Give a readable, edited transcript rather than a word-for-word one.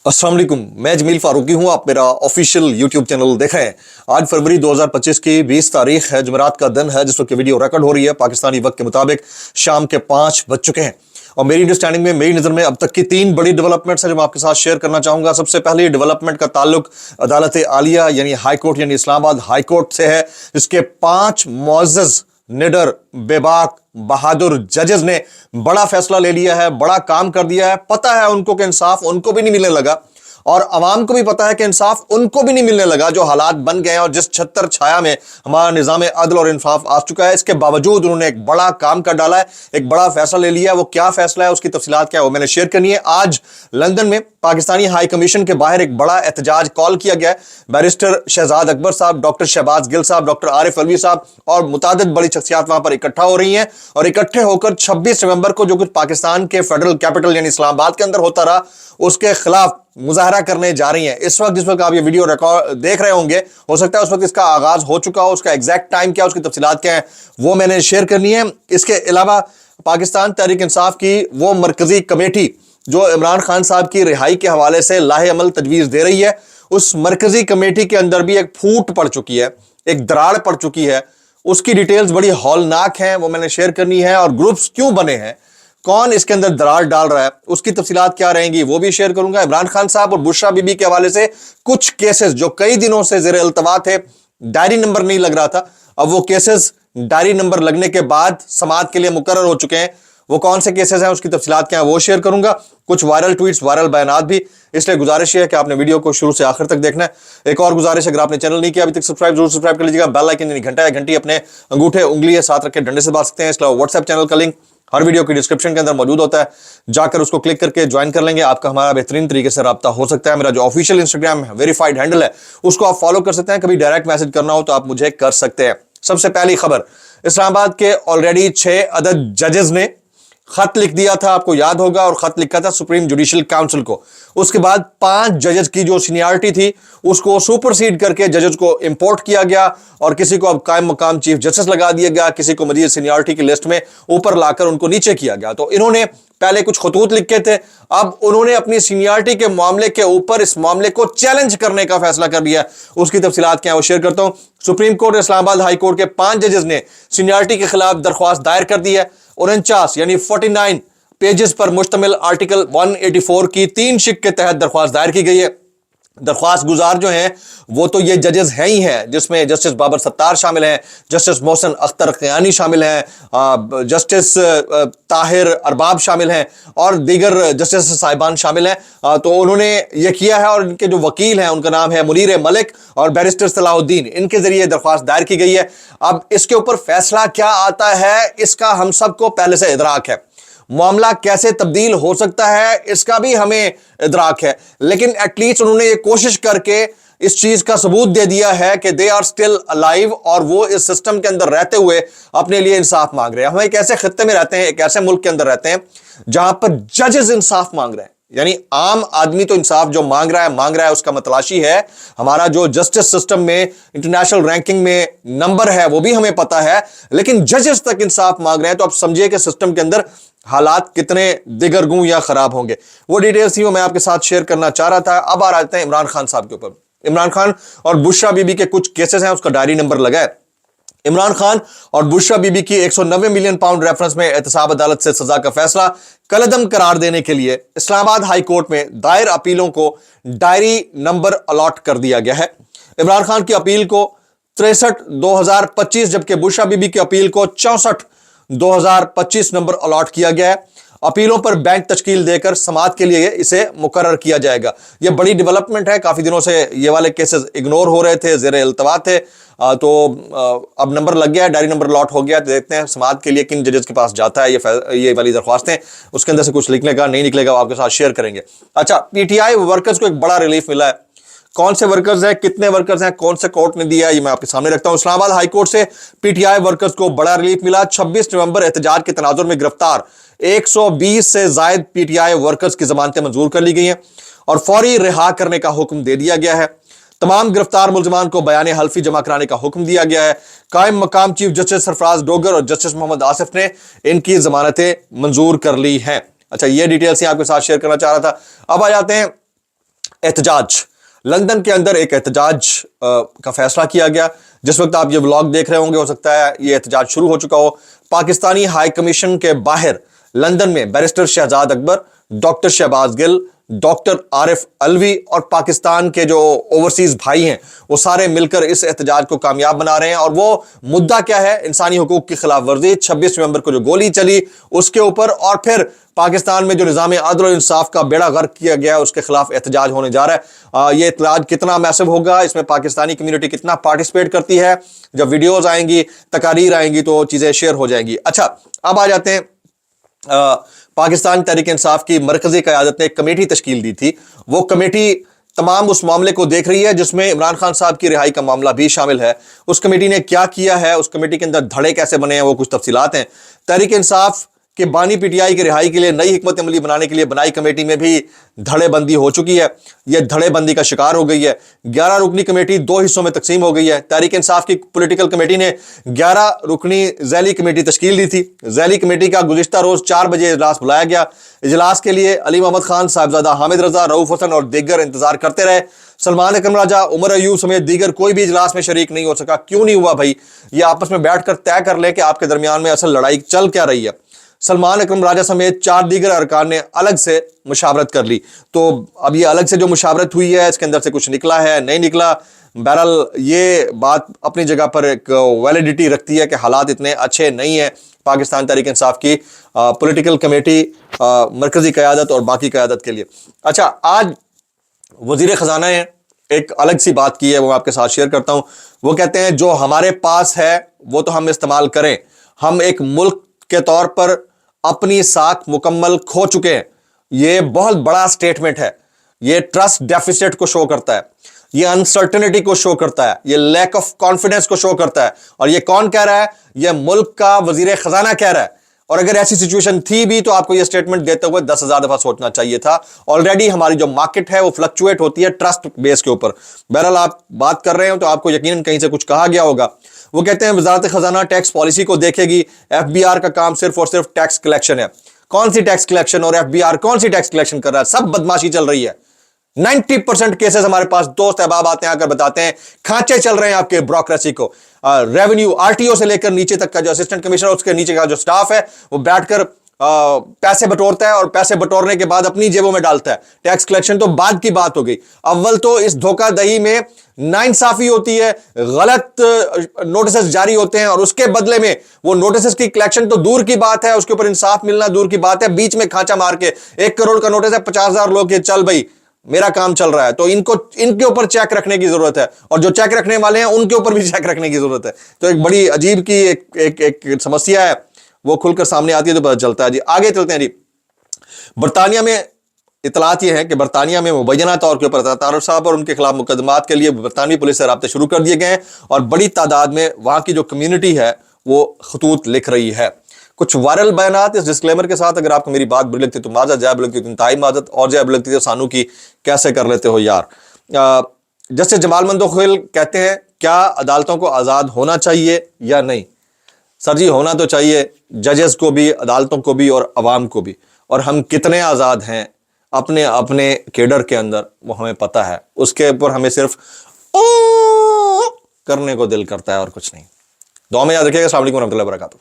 अस्सलाम वालेकुम, मैं जमील फारूकी हूं। आप मेरा ऑफिशियल यूट्यूब चैनल देख रहे हैं। आज फरवरी 2025 की 20 तारीख है, जुमेरात का दिन है, जिस वक्त वीडियो रिकॉर्ड हो रही है पाकिस्तानी वक्त के मुताबिक शाम के 5 बज चुके हैं। और मेरी अंडरस्टैंडिंग में, मेरी नज़र में अब तक की 3 बड़ी डेवलपमेंट्स हैं जो मैं आपके साथ शेयर करना चाहूंगा। सबसे पहले डेवलपमेंट का ताल्लुक अदालत आलिया यानी हाई कोर्ट यानी इस्लामाबाद हाई कोर्ट से है, जिसके 5 मुअज़्ज़ज़, निडर, बेबाक, बहादुर जजेस ने बड़ा फैसला ले लिया है, बड़ा काम कर दिया है। पता है उनको कि इंसाफ उनको भी नहीं मिलने लगा और अवाम को भी पता है कि इंसाफ उनको भी नहीं मिलने लगा। जो हालात बन गए हैं और जिस छत्तर छाया में हमारा निज़ाम अदल और इंसाफ आ चुका है, इसके बावजूद उन्होंने एक बड़ा काम कर डाला है, एक बड़ा फैसला ले लिया है। वो क्या फैसला है, उसकी तफसीलात क्या है, वो मैंने शेयर करनी है। आज लंदन में पाकिस्तानी हाई कमीशन के बाहर एक बड़ा एहतजाज कॉल किया गया है। बैरिस्टर शहजाद अकबर साहब, डॉक्टर शहबाज गिल साहब, डॉक्टर आरिफ अलवी साहब और मुतादिद बड़ी शख्सियात वहां पर इकट्ठा हो रही हैं और इकट्ठे होकर 26 नवंबर को जो कुछ पाकिस्तान के फेडरल कैपिटल यानी इस्लामाबाद के अंदर होता रहा, उसके खिलाफ मुजाहरा करने जा रही हैं। इस वक्त जिस वक्त आप ये वीडियो रिकॉर्ड देख रहे होंगे, हो सकता है उस वक्त इसका आगाज हो चुका हो। उसका एग्जैक्ट टाइम क्या है, उसकी तफसीलात क्या है, वो मैंने शेयर करनी है। इसके अलावा पाकिस्तान तहरीक इंसाफ की वो मरकजी कमेटी जो इमरान खान साहब की रिहाई के हवाले से लाहे अमल तजवीज़ दे रही है, उस मरकजी कमेटी के अंदर भी एक फूट पड़ चुकी है, एक दरार पड़ चुकी है। उसकी डिटेल्स बड़ी हौलनाक हैं, वो मैंने शेयर करनी है। और ग्रुप्स क्यों बने हैं, कौन इसके अंदर दरार डाल रहा है, उसकी तफसीलात क्या रहेंगी, वो भी शेयर करूंगा। इमरान खान साहब और बुशरा बीबी के हवाले से कुछ केसेस जो कई दिनों से ज़ेरे अल्तवा थे, डायरी नंबर नहीं लग रहा था, अब वो केसेस डायरी नंबर लगने के बाद समाअत के लिए मुकर्रर हो चुके हैं। वो कौन से केसेस हैं, उसकी तफसीलात क्या है, वो शेयर करूंगा। कुछ वायरल ट्वीट्स, वायरल बयानात भी, इसलिए गुजारिश है कि आपने वीडियो को शुरू से आखिर तक देखना है। एक और गुजारिश, अगर आपने चैनल नहीं किया अभी तक, जरूर सब्सक्राइब कर लीजिएगा। बेल आइकन यानी घंटा या घंटी अपने अंगूठे उंगली साथ रख के डंडे से बांध सकते हैं। इसलिए व्हाट्सएप चैनल का लिंक हर वीडियो की डिस्क्रिप्शन के अंदर मौजूद होता है, जाकर उसको क्लिक करके ज्वाइन कर लेंगे। आपका हमारा बेहतरीन तरीके से राब्ता हो सकता है। मेरा जो ऑफिशियल इंस्टाग्राम वेरीफाइड हैंडल है, उसको आप फॉलो कर सकते हैं। कभी डायरेक्ट मैसेज करना हो तो आप मुझे कर सकते हैं। सबसे पहली खबर, इस्लामाबाद के ऑलरेडी 6 अदद जजेस ने खत लिख दिया था, आपको याद होगा, और खत लिखा था सुप्रीम जुडिशल काउंसिल को। उसके बाद 5 जजेस की जो सीनियरिटी थी उसको सुपरसीड करके जजेस को इंपोर्ट किया गया और किसी को अब कायम मकाम चीफ जस्टिस लगा दिया गया, किसी को मजीद सीनियरिटी की लिस्ट में ऊपर लाकर उनको नीचे किया गया। तो इन्होंने पहले कुछ खतूत लिखे थे, अब उन्होंने अपनी सीनियरिटी के मामले के ऊपर इस मामले को चैलेंज करने का फैसला कर लिया। उसकी तफसीलात क्या है वो शेयर करता हूं। Supreme court Islamabad high court के 5 जजेस ने सीनियरिटी के खिलाफ दरख्वास्त दायर कर दी है। 49 यानी 49 पेजेस पर मुश्तमिल आर्टिकल 184 की 3 शिक के तहत दरख्वास्त दायर की गई है। दरख्वास्त गुजार जो हैं वो तो ये जजेस हैं ही हैं, जिसमें जस्टिस बाबर सत्तार शामिल हैं, जस्टिस मोहसिन अख्तर क़यानी शामिल हैं, जस्टिस ताहिर अरबाब शामिल हैं और दीगर जस्टिस साहिबान शामिल हैं। तो उन्होंने ये किया है और इनके जो वकील हैं उनका नाम है मुनीर मलिक और बैरिस्टर सलाहुद्दीन, इनके जरिए दरख्वास्त दायर की गई है। अब इसके ऊपर फैसला क्या आता है, इसका हम सबको पहले से इदराक है। मामला कैसे तब्दील हो सकता है, इसका भी हमें इदराक है, लेकिन एटलीस्ट उन्होंने ये कोशिश करके इस चीज का सबूत दे दिया है कि दे आर स्टिल अलाइव और वो इस सिस्टम के अंदर रहते हुए अपने लिए इंसाफ मांग रहे हैं। हम एक ऐसे खत्ते में रहते हैं, एक ऐसे मुल्क के अंदर रहते हैं जहां पर जजेस इंसाफ मांग रहे हैं। यानी आम आदमी तो इंसाफ जो मांग रहा है, उसका मतलाशी है। हमारा जो जस्टिस सिस्टम में इंटरनेशनल रैंकिंग में नंबर है वो भी हमें पता है, लेकिन जजेस तक इंसाफ मांग रहे हैं। तो आप समझिए कि सिस्टम के अंदर हालात कितने दिगरगू या खराब होंगे। वो डिटेल्स ही मैं आपके साथ शेयर करना चाह रहा था। अब आ जाते हैं इमरान खान साहब के ऊपर। इमरान खान और बुशरा बीबी के कुछ केसेस हैं, उसका डायरी नंबर लगा है। इमरान खान और बुशरा बीबी की 190 मिलियन पाउंड रेफरेंस में एहतसाब अदालत से सजा का फैसला कलअदम करार देने के लिए इस्लामाबाद हाई कोर्ट में दायर अपीलों को डायरी नंबर अलॉट कर दिया गया है। इमरान खान की अपील को 63/2025 जबकि बुशरा बीबी की अपील को 64/2025 नंबर अलॉट किया गया है। अपीलों पर बैंक तश्कील देकर समाअत के लिए इसे मुकर्रर किया जाएगा। यह बड़ी डेवलपमेंट है, काफी दिनों से ये वाले केसेस इग्नोर हो रहे थे, ज़ेरे अल्तवा थे। तो अब नंबर लग गया है, डायरी नंबर अलॉट हो गया। देखते हैं समाअत के लिए किन जजेस के पास जाता है ये वाली दरख्वास्तें, उसके अंदर से कुछ निकलेगा नहीं निकलेगा वो आपके साथ शेयर करेंगे। अच्छा, पीटीआई वर्कर्स को एक बड़ा रिलीफ मिला है। कौन से वर्कर्स हैं, कितने वर्कर्स हैं, कौन से कोर्ट ने दिया है, ये मैं आपके सामने रखता हूं। इस्लामाबाद हाई कोर्ट से पीटीआई वर्कर्स को बड़ा रिलीफ मिला। 26 नवंबर एहतजाज के तनाजुर में गिरफ्तार 120 से जायद पीटीआई वर्कर्स की जमानतें मंजूर कर ली गई हैं और फौरी रिहा करने का हुक्म दे दिया गया है। तमाम गिरफ्तार मुलजमान को बयान हल्फी जमा कराने का हुक्म दिया गया है। कायम मकाम चीफ जस्टिस सरफराज डोगर और जस्टिस मोहम्मद आसिफ ने इनकी जमानतें मंजूर कर ली हैं। अच्छा, ये डिटेल्स आपके साथ शेयर करना चाह रहा था। अब आ जाते हैं एहतजाज, लंदन के अंदर एक एहतजाज का फैसला किया गया। जिस वक्त आप ये व्लॉग देख रहे होंगे हो सकता है ये एहतजाज शुरू हो चुका हो। पाकिस्तानी हाई कमीशन के बाहर लंदन में barrister Shahzad Akbar, doctor Shahbaz Gill, doctor Arif Alvi और पाकिस्तान के जो ओवरसीज भाई हैं वो सारे मिलकर इस एहतजाज को कामयाब बना रहे हैं। और वो मुद्दा क्या है? इंसानी हुकूक की खिलाफ वर्जी, 26 नवंबर को जो गोली चली उसके ऊपर, और फिर पाकिस्तान में जो निज़ाम अदल और इंसाफ का बेड़ा गर्क किया गया उसके खिलाफ एहतजाज होने जा रहा है। ये एहतजाज कितना मैसिव होगा, इसमें पाकिस्तानी कम्युनिटी कितना पार्टिसिपेट करती है, जब वीडियोज आएंगी, तकारीर आएंगी तो चीजें शेयर हो जाएंगी। अच्छा, अब आ जाते हैं पाकिस्तान तहरीक इंसाफ की मरकजी क़यादत ने एक कमेटी तश्कील दी थी। वो कमेटी तमाम उस मामले को देख रही है जिसमें इमरान खान साहब की रिहाई का मामला भी शामिल है। उस कमेटी ने क्या किया है, उस कमेटी के अंदर धड़े कैसे बने हैं, वो कुछ तफसीलात हैं। तहरीक इंसाफ के बानी पीटीआई की रिहाई के लिए नई हिकमत अमली बनाने के लिए बनाई कमेटी में भी धड़ेबंदी हो चुकी है। यह धड़ेबंदी का शिकार हो गई है। 11 रुकनी कमेटी 2 हिस्सों में तकसीम हो गई है। तहरीक इंसाफ की पॉलिटिकल कमेटी ने 11 रुकनी ज़ैली कमेटी तश्कील दी थी। ज़ैली कमेटी का गुज़िश्ता रोज़ 4 बजे इजलास बुलाया गया। इजलास के लिए अली मोहम्मद खान, साहिबजादा हामिद रजा, रऊफ हसन और दीगर इंतजार करते रहे। सलमान अकरम राजा, उमर अयूब समेत दीगर कोई भी इजलास में शरीक नहीं हो सका। क्यों नहीं हुआ भाई? ये आपस में बैठकर तय कर ले कि आपके दरमियान में असल लड़ाई चल क्या रही है। सलमान अकरम राजा समेत 4 दीगर अरकान ने अलग से मुशावरत कर ली। तो अब ये अलग से जो मुशावरत हुई है इसके अंदर से कुछ निकला है, नहीं निकला, बहरहाल ये बात अपनी जगह पर एक वैलिडिटी रखती है कि हालात इतने अच्छे नहीं है पाकिस्तान तहरीक इंसाफ की पॉलिटिकल कमेटी, मरकजी क़यादत और बाकी क़यादत के लिए। अच्छा, आज वजीर ख़जाना ने एक अलग सी बात की है, वो आपके साथ शेयर करता हूँ। वो कहते हैं जो हमारे पास है वो तो हम इस्तेमाल करें, हम एक मुल्क के तौर पर अपनी साख मुकम्मल खो चुके हैं। ये बहुत बड़ा स्टेटमेंट है। ये ट्रस्ट डेफिसिट को शो करता है, ये अनसर्टेनिटी को शो करता है, ये लैक ऑफ कॉन्फिडेंस को शो करता है। और ये कौन कह रहा है? ये मुल्क का वजीर खजाना कह रहा है। और अगर ऐसी सिचुएशन थी भी तो आपको ये स्टेटमेंट देते हुए 10,000 दफा सोचना चाहिए था। ऑलरेडी हमारी जो मार्केट है वो फ्लक्चुएट होती है ट्रस्ट बेस के ऊपर। बहरहाल आप बात कर रहे हो तो आपको यकीनन कहीं से कुछ कहा गया होगा। वो कहते हैं वजारत खजाना टैक्स पॉलिसी को देखेगी, एफबीआर का काम सिर्फ और सिर्फ टैक्स कलेक्शन है। कौन सी टैक्स कलेक्शन और एफबीआर कौन सी टैक्स कलेक्शन कर रहा है? सब बदमाशी चल रही है। 90% केसेस हमारे पास दोस्त अहबाब आते हैं, आकर बताते हैं खांचे चल रहे हैं आपके ब्यूरोक्रेसी को। रेवेन्यू आरटीओ से लेकर नीचे तक का जो असिस्टेंट कमिश्नर, उसके नीचे का जो स्टाफ है वो बैठकर पैसे बटोरता है और पैसे बटोरने के बाद अपनी जेबों में डालता है। टैक्स कलेक्शन तो बाद की बात हो गई। अव्वल तो इस धोखाधड़ी में नाइंसाफी होती है, गलत नोटिस जारी होते हैं और उसके बदले में वो नोटिस की कलेक्शन तो दूर की बात है, उसके ऊपर इंसाफ मिलना दूर की बात है। बीच में खांचा मार के 1 करोड़ का नोटिस है, 50,000 लोग के चल भाई मेरा काम चल रहा है, तो इनके ऊपर चेक रखने की जरूरत है। और जो चेक रखने वाले हैं उनके ऊपर भी चेक रखने की जरूरत है। तो एक बड़ी अजीब की एक समस्या है, वो खुलकर सामने आती है तो पता चलता है। जी आगे चलते हैं। जी बरतानिया में इतलात ये है कि बरतानिया में मुबैना तौर के ऊपर तारफ साहब और उनके खिलाफ मुकदमात के लिए बरतानवी पुलिस से राब्ते शुरू कर दिए गए हैं और बड़ी तादाद में वहां की जो कम्युनिटी है वो खतूत लिख रही है। कुछ वायरल बयानात इस डिस्क्लेमर के साथ, अगर आपको मेरी बात बुरी लगती तो माजत, जायब लगती तो इंतहाई माजत, और जायब लगती तो सानू की कैसे कर लेते हो यार। जस्टिस जमाल मंदोखिल कहते हैं क्या अदालतों को आज़ाद होना चाहिए या नहीं? सर जी होना तो चाहिए, जजेस को भी, अदालतों को भी और अवाम को भी। और हम कितने आज़ाद हैं अपने अपने केडर के अंदर वो हमें पता है। उसके ऊपर हमें सिर्फ करने को दिल करता है और कुछ नहीं। दुआ में याद रखिएगा। अस्सलाम वालेकुम रहमतुल्लाहि व बरकातहू।